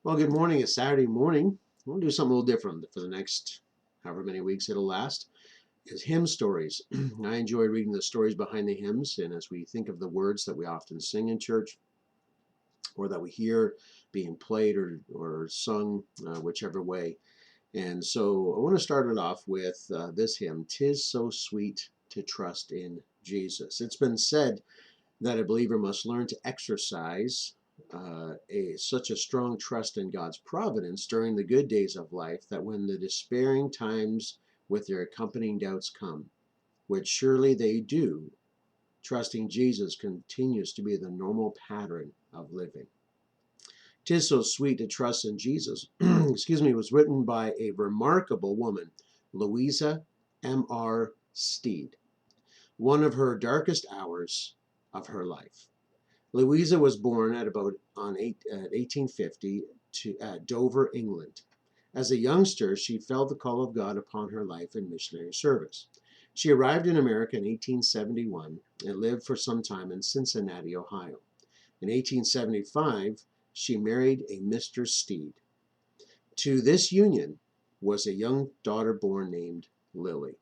Well, good morning. It's Saturday morning. We'll do something a little different for the next however many weeks it'll last. Is hymn stories. I enjoy reading the stories behind the hymns, and as we think of the words that we often sing in church or that we hear being played or sung, whichever way. And so I want to start it off with this hymn, "'Tis So Sweet to Trust in Jesus." It's been said that a believer must learn to exercise such a strong trust in God's providence during the good days of life that when the despairing times with their accompanying doubts come, which surely they do, trusting Jesus continues to be the normal pattern of living. "'Tis So Sweet to Trust in Jesus," excuse me, was written by a remarkable woman, Louisa M.R. Steed, one of her darkest hours of her life. Louisa was born at 1850 at Dover, England. As a youngster, she felt the call of God upon her life in missionary service. She arrived in America in 1871 and lived for some time in Cincinnati, Ohio. In 1875, she married a Mr. Steed. To this union was a young daughter born named Lily.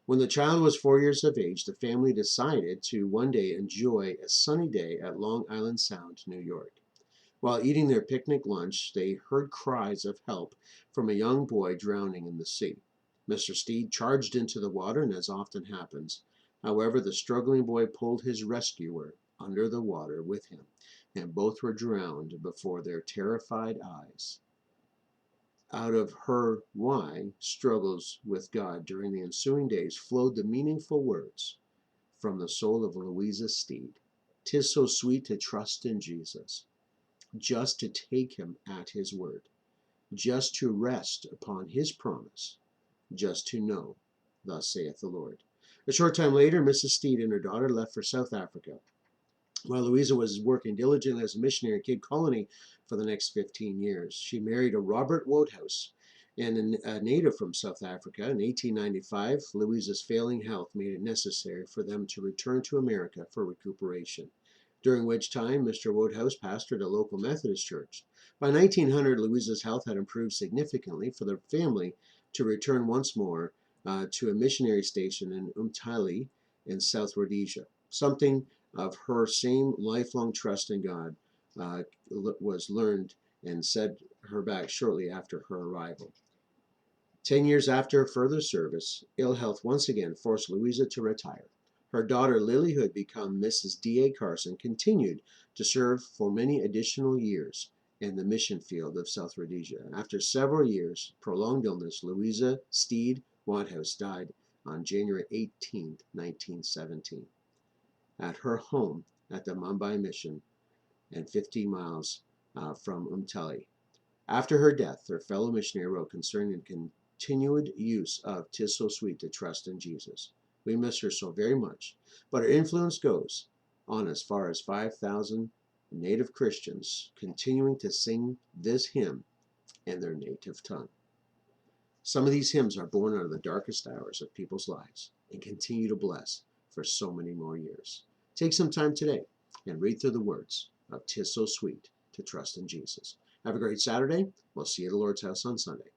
When the child was 4 years of age, the family decided to one day enjoy a sunny day at Long Island Sound, New York. While eating their picnic lunch, they heard cries of help from a young boy drowning in the sea. Mr. Steed charged into the water, and as often happens, however, the struggling boy pulled his rescuer under the water with him, and both were drowned before their terrified eyes. Out of her why struggles with God during the ensuing days flowed the meaningful words from the soul of Louisa Steed. "'Tis so sweet to trust in Jesus, just to take him at his word, just to rest upon his promise, just to know, thus saith the Lord." A short time later, Mrs. Steed and her daughter left for South Africa, while Louisa was working diligently as a missionary in Cape Colony for the next 15 years. She married a Robert Wodehouse, and a native from South Africa. In 1895, Louisa's failing health made it necessary for them to return to America for recuperation, during which time Mr. Wodehouse pastored a local Methodist church. By 1900, Louisa's health had improved significantly for the family to return once more to a missionary station in Umtali in South Rhodesia. Something of her same lifelong trust in God was learned and set her back shortly after her arrival. 10 years after further service, ill health once again forced Louisa to retire. Her daughter Lily, who had become Mrs. D.A. Carson, continued to serve for many additional years in the mission field of South Rhodesia. After several years' prolonged illness, Louisa Steed Wodehouse died on January 18, 1917, at her home at the Mumbai Mission and 50 miles from Umtali. After her death, her fellow missionary wrote concerning the continued use of "'Tis So Sweet to Trust in Jesus." We miss her so very much, but her influence goes on as far as 5,000 native Christians continuing to sing this hymn in their native tongue. Some of these hymns are born out of the darkest hours of people's lives and continue to bless for so many more years. Take some time today and read through the words of "'Tis So Sweet to Trust in Jesus." Have a great Saturday. We'll see you at the Lord's house on Sunday.